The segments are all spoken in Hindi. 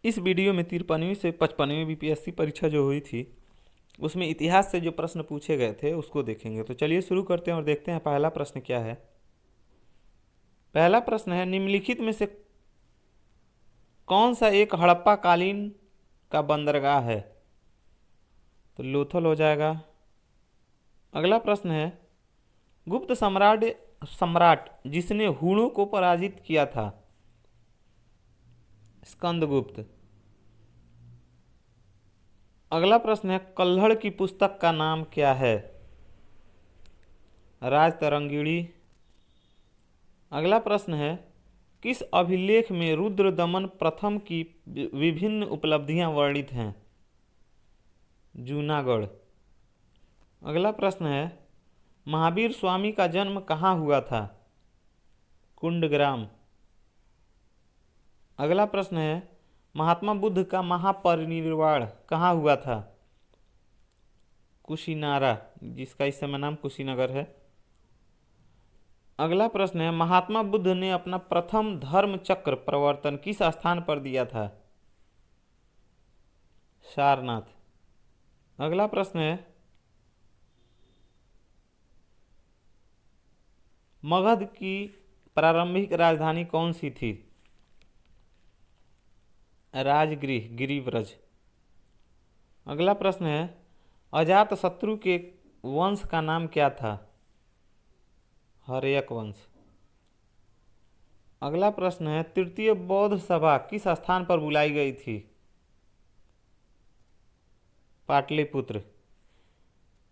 इस वीडियो में 53वीं से 55वीं बीपीएससी परीक्षा जो हुई थी उसमें इतिहास से जो प्रश्न पूछे गए थे उसको देखेंगे। तो चलिए शुरू करते हैं और देखते हैं पहला प्रश्न क्या है। पहला प्रश्न है, निम्नलिखित में से कौन सा एक हड़प्पा कालीन का बंदरगाह है? तो लोथल हो जाएगा। अगला प्रश्न है, गुप्त सम्राट सम्राट जिसने हुणों को पराजित किया था? स्कंदगुप्त। अगला प्रश्न है, कल्हड़ की पुस्तक का नाम क्या है? राजतरंगिणी। अगला प्रश्न है, किस अभिलेख में रुद्रदमन प्रथम की विभिन्न उपलब्धियां वर्णित हैं? जूनागढ़। अगला प्रश्न है, महावीर स्वामी का जन्म कहाँ हुआ था? कुंडग्राम। अगला प्रश्न है, महात्मा बुद्ध का महापरिनिर्वाण कहाँ हुआ था? कुशीनारा, जिसका इस समय नाम कुशीनगर है। अगला प्रश्न है, महात्मा बुद्ध ने अपना प्रथम धर्म चक्र प्रवर्तन किस स्थान पर दिया था? सारनाथ। अगला प्रश्न है, मगध की प्रारंभिक राजधानी कौन सी थी? राजगृह, गिरिव्रज। अगला प्रश्न है, अजात शत्रु के वंश का नाम क्या था? हर्यक वंश। अगला प्रश्न है, तृतीय बौद्ध सभा किस स्थान पर बुलाई गई थी? पाटलिपुत्र।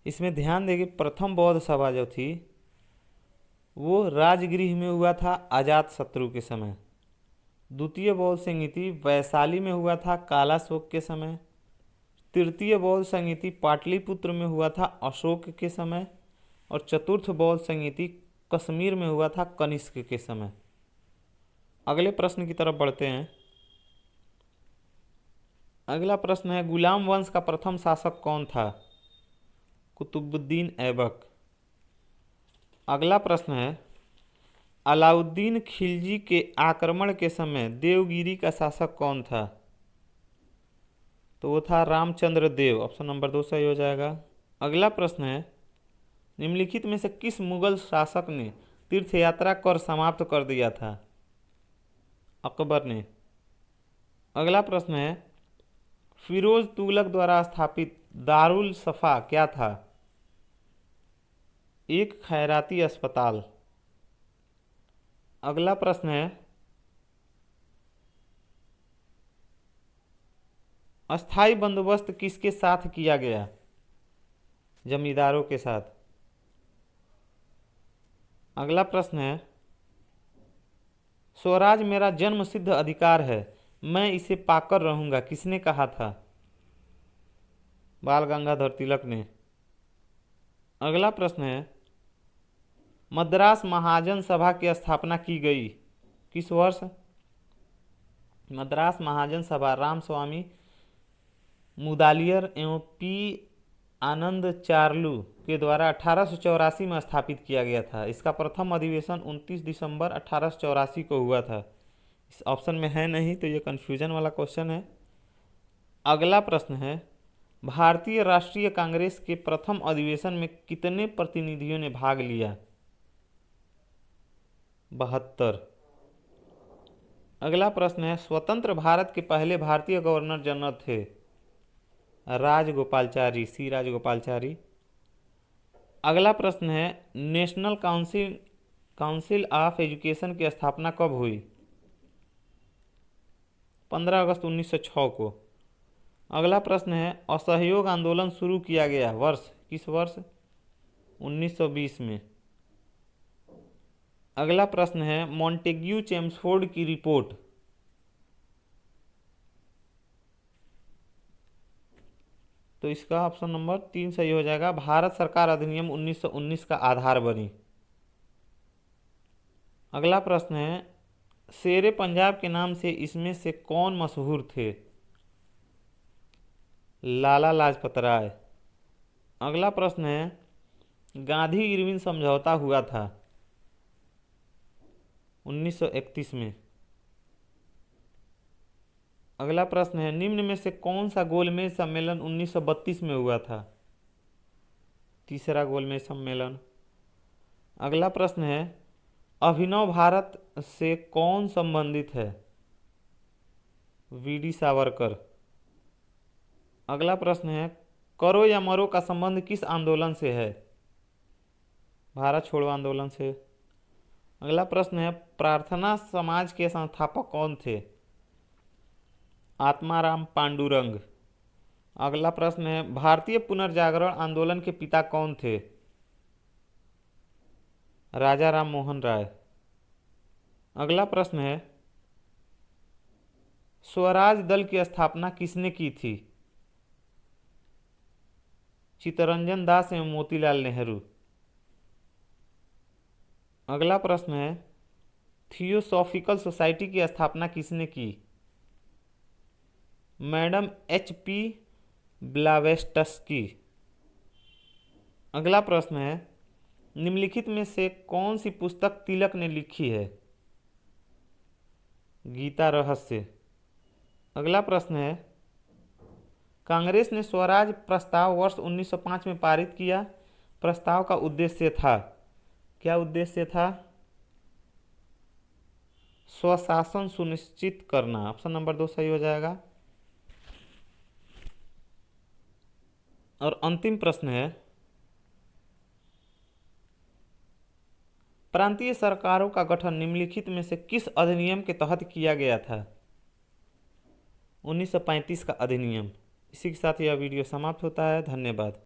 इसमें ध्यान देंगे, प्रथम बौद्ध सभा जो थी वो राजगृह में हुआ था अजात शत्रु के समय। द्वितीय बौद्ध संगीति वैशाली में हुआ था कालाशोक के समय। तृतीय बौद्ध संगीति पाटलिपुत्र में हुआ था अशोक के समय। और चतुर्थ बौद्ध संगीति कश्मीर में हुआ था कनिष्क के समय। अगले प्रश्न की तरफ बढ़ते हैं। अगला प्रश्न है, गुलाम वंश का प्रथम शासक कौन था? कुतुबुद्दीन ऐबक। अगला प्रश्न है, अलाउद्दीन खिलजी के आक्रमण के समय देवगिरी का शासक कौन था? तो वो था रामचंद्र देव। ऑप्शन नंबर 2 सही हो जाएगा। अगला प्रश्न है, निम्नलिखित में से किस मुगल शासक ने तीर्थ यात्रा कर समाप्त कर दिया था? अकबर ने। अगला प्रश्न है, फिरोज तुगलक द्वारा स्थापित दारुल सफा क्या था? एक खैराती अस्पताल। अगला प्रश्न है, अस्थाई बंदोबस्त किसके साथ किया गया? जमींदारों के साथ। अगला प्रश्न है, स्वराज मेरा जन्म सिद्ध अधिकार है, मैं इसे पाकर रहूंगा, किसने कहा था? बाल गंगाधर तिलक ने। अगला प्रश्न है, मद्रास महाजन सभा की स्थापना की गई किस वर्ष? मद्रास महाजन सभा रामस्वामी मुदालियर एवं पी आनंद चार्लू के द्वारा 1884 में स्थापित किया गया था। इसका प्रथम अधिवेशन 29 दिसंबर 1884 को हुआ था। इस ऑप्शन में है नहीं तो ये कन्फ्यूजन वाला क्वेश्चन है। अगला प्रश्न है, भारतीय राष्ट्रीय कांग्रेस के प्रथम अधिवेशन में कितने प्रतिनिधियों ने भाग लिया? 72। अगला प्रश्न है, स्वतंत्र भारत के पहले भारतीय गवर्नर जनरल थे? राजगोपालचारी, सी राजगोपालचारी। अगला प्रश्न है, national council council of education की स्थापना कब हुई? 15 अगस्त 1906 को। अगला प्रश्न है, असहयोग आंदोलन शुरू किया गया वर्ष किस वर्ष? 1920 में। अगला प्रश्न है, मॉन्टेग्यू चेम्सफोर्ड की रिपोर्ट तो इसका ऑप्शन नंबर 3 सही हो जाएगा। भारत सरकार अधिनियम 1919 का आधार बनी। अगला प्रश्न है, शेरे पंजाब के नाम से इसमें से कौन मशहूर थे? लाला लाजपत राय। अगला प्रश्न है, गांधी इरविन समझौता हुआ था 1931 में। अगला प्रश्न है, निम्न में से कौन सा गोलमेज सम्मेलन 1932 में हुआ था? तीसरा गोलमेज सम्मेलन। अगला प्रश्न है, अभिनव भारत से कौन संबंधित है? वीडी सावरकर। अगला प्रश्न है, करो या मरो का संबंध किस आंदोलन से है? भारत छोड़ो आंदोलन से। अगला प्रश्न है, प्रार्थना समाज के संस्थापक कौन थे? आत्माराम पांडुरंग। अगला प्रश्न है, भारतीय पुनर्जागरण आंदोलन के पिता कौन थे? राजा राम मोहन राय। अगला प्रश्न है, स्वराज दल की स्थापना किसने की थी? चित्तरंजन दास एवं मोतीलाल नेहरू। अगला प्रश्न है, थियोसॉफिकल सोसाइटी की स्थापना किसने की? Madam HP ब्लावेस्टस्की। अगला प्रश्न है, निम्नलिखित में से कौन सी पुस्तक तिलक ने लिखी है? गीता रहस्य। अगला प्रश्न है, कांग्रेस ने स्वराज प्रस्ताव वर्ष 1905 में पारित किया। प्रस्ताव का उद्देश्य था, क्या उद्देश्य था? स्वशासन सुनिश्चित करना। ऑप्शन नंबर 2 सही हो जाएगा। और अंतिम प्रश्न है, प्रांतीय सरकारों का गठन निम्नलिखित में से किस अधिनियम के तहत किया गया था? 1935 का अधिनियम। इसी के साथ यह वीडियो समाप्त होता है। धन्यवाद।